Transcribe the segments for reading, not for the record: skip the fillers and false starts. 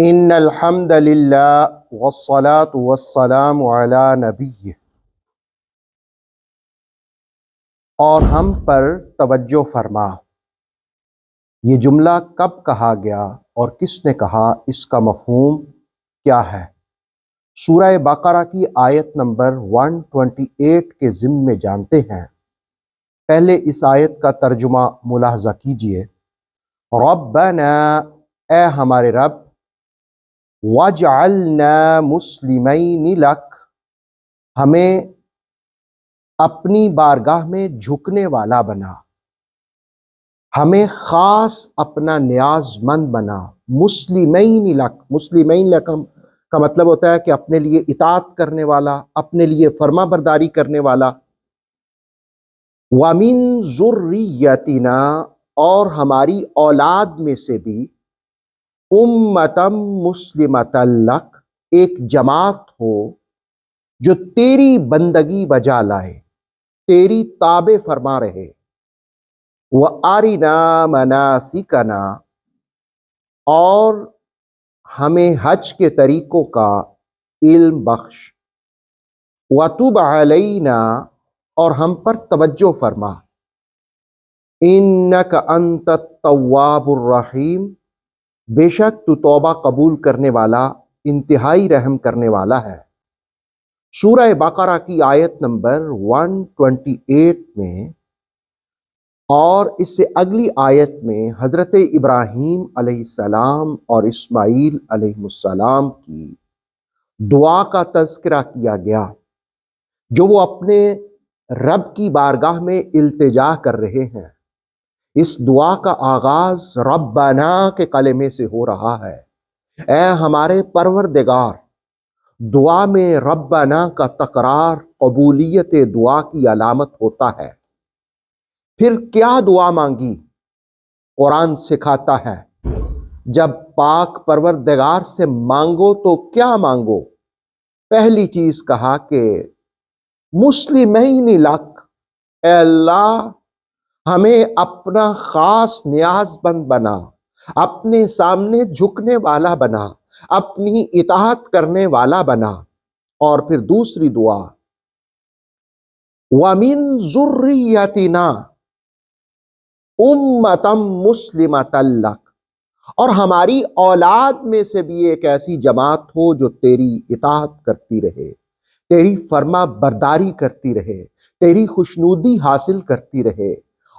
ان الحمد للہ والصلاة والسلام علی نبی، اور ہم پر توجہ فرما۔ یہ جملہ کب کہا گیا اور کس نے کہا، اس کا مفہوم کیا ہے؟ سورہ بقرہ کی آیت نمبر 128 کے ضمن میں جانتے ہیں۔ پہلے اس آیت کا ترجمہ ملاحظہ کیجئے۔ ربنا، اے ہمارے رب، وَاجْعَلْنَا مُسْلِمَيْنِ لَكَ، ہمیں اپنی بارگاہ میں جھکنے والا بنا، ہمیں خاص اپنا نیاز مند بنا۔ مسلمین لک، مسلمین لک کا مطلب ہوتا ہے کہ اپنے لیے اطاعت کرنے والا، اپنے لیے فرما برداری کرنے والا۔ وَمِن ذُرِّيَّتِنَا، اور ہماری اولاد میں سے بھی، امتم مسلمۃ لک، ایک جماعت ہو جو تیری بندگی بجا لائے، تیری تابع فرما رہے۔ وَأَرِنَا مَنَاسِكَنَا، اور ہمیں حج کے طریقوں کا علم بخش۔ وَتُبْ عَلَيْنَا، اور ہم پر توجہ فرما۔ إِنَّكَ أَنْتَ التَّوَّابُ الرَّحِيمُ، بے شک تو توبہ قبول کرنے والا، انتہائی رحم کرنے والا ہے۔ سورہ بقرہ کی آیت نمبر 128 میں اور اس سے اگلی آیت میں حضرت ابراہیم علیہ السلام اور اسماعیل علیہ السلام کی دعا کا تذکرہ کیا گیا، جو وہ اپنے رب کی بارگاہ میں التجا کر رہے ہیں۔ اس دعا کا آغاز ربنا کے کلمے سے ہو رہا ہے۔ اے ہمارے پروردگار، دعا میں ربنا کا تکرار قبولیت دعا کی علامت ہوتا ہے۔ پھر کیا دعا مانگی؟ قرآن سکھاتا ہے جب پاک پروردگار سے مانگو تو کیا مانگو؟ پہلی چیز کہا کہ مسلمین لک، اے اللہ ہمیں اپنا خاص نیاز مند بنا، اپنے سامنے جھکنے والا بنا، اپنی اطاعت کرنے والا بنا۔ اور پھر دوسری دعا وَمِن ذُرِّيَّتِنَا امتم مسلمۃ لک، اور ہماری اولاد میں سے بھی ایک ایسی جماعت ہو جو تیری اطاعت کرتی رہے، تیری فرما برداری کرتی رہے، تیری خوشنودی حاصل کرتی رہے،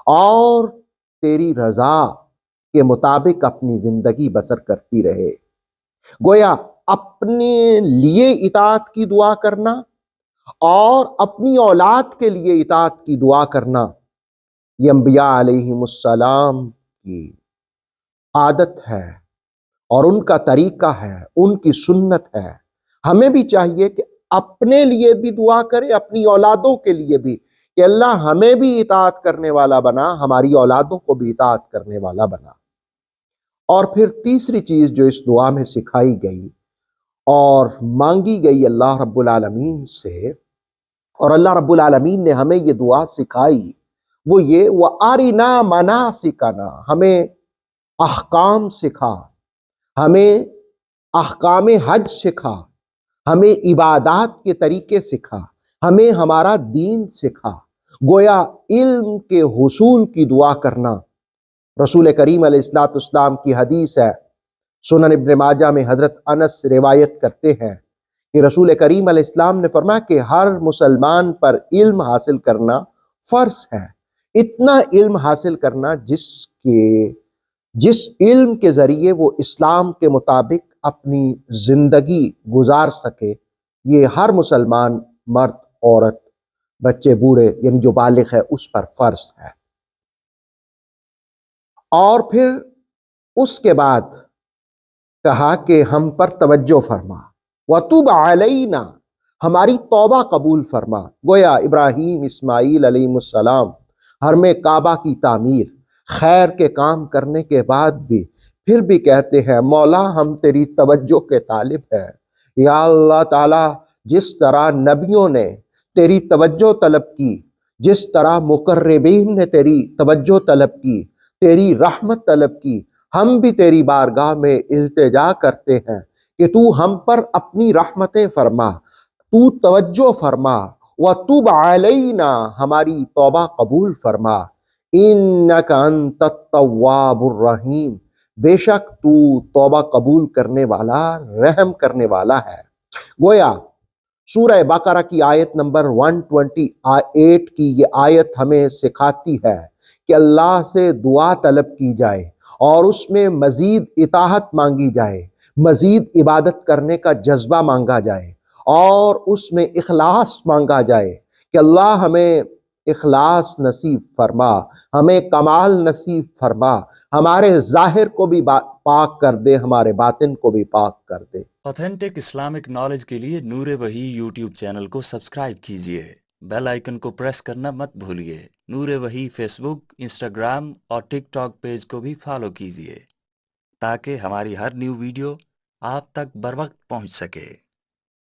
اور تیری رضا کے مطابق اپنی زندگی بسر کرتی رہے۔ گویا اپنے لیے اطاعت کی دعا کرنا اور اپنی اولاد کے لیے اطاعت کی دعا کرنا، یہ انبیاء علیہم السلام کی عادت ہے اور ان کا طریقہ ہے، ان کی سنت ہے۔ ہمیں بھی چاہیے کہ اپنے لیے بھی دعا کرے، اپنی اولادوں کے لیے بھی، کہ اللہ ہمیں بھی اطاعت کرنے والا بنا، ہماری اولادوں کو بھی اطاعت کرنے والا بنا۔ اور پھر تیسری چیز جو اس دعا میں سکھائی گئی اور مانگی گئی اللہ رب العالمین سے، اور اللہ رب العالمین نے ہمیں یہ دعا سکھائی، وہ یہ وَأَرِنَا مَنَاسِكَنَا، ہمیں احکام سکھا، ہمیں احکام حج سکھا، ہمیں عبادات کے طریقے سکھا، ہمیں ہمارا دین سکھا۔ گویا علم کے حصول کی دعا کرنا۔ رسول کریم علیہ السلام کی حدیث ہے، سنن ابن ماجہ میں حضرت انس روایت کرتے ہیں کہ رسول کریم علیہ السلام نے فرمایا کہ ہر مسلمان پر علم حاصل کرنا فرض ہے۔ اتنا علم حاصل کرنا جس علم کے ذریعے وہ اسلام کے مطابق اپنی زندگی گزار سکے، یہ ہر مسلمان مرد، عورت، بچے، بوڑھے، یعنی جو بالغ ہے اس پر فرض ہے۔ اور پھر اس کے بعد کہا کہ ہم پر توجہ فرما، وَتُبْ عَلَيْنَا، ہماری توبہ قبول فرما۔ گویا ابراہیم، اسماعیل علیہ السلام حرم کعبہ کی تعمیر، خیر کے کام کرنے کے بعد بھی پھر بھی کہتے ہیں مولا ہم تیری توجہ کے طالب ہیں۔ یا اللہ تعالی، جس طرح نبیوں نے تیری توجہ طلب کی، جس طرح مقربین نے تیری توجہ طلب کی، تیری رحمت طلب کی، ہم بھی تیری بارگاہ میں التجا کرتے ہیں کہ تو ہم پر اپنی رحمتیں فرما، تو توجہ فرما، وَتُبْ عَلَيْنَا ہماری توبہ قبول فرما، إِنَّكَ أَنْتَ التَّوَّابُ الرَّحِيمُ بے شک تو توبہ قبول کرنے والا، رحم کرنے والا ہے۔ گویا سورہ بقرہ کی آیت نمبر 128 کی یہ آیت ہمیں سکھاتی ہے کہ اللہ سے دعا طلب کی جائے اور اس میں مزید اطاعت مانگی جائے، مزید عبادت کرنے کا جذبہ مانگا جائے اور اس میں اخلاص مانگا جائے کہ اللہ ہمیں اخلاص نصیب فرما، ہمیں کمال نصیب فرما، ہمارے ظاہر کو بھی پاک کر دے، ہمارے باطن کو بھی پاک کر دے۔ آتھینٹک اسلامک نالج کے لیے نور وحی یوٹیوب چینل کو سبسکرائب کیجیے، بیل آئیکن کو پریس کرنا مت بھولیے۔ نور وحی فیس بک، انسٹاگرام اور ٹک ٹاک پیج کو بھی فالو کیجیے تاکہ ہماری ہر نیو ویڈیو آپ تک بر وقت پہنچ سکے۔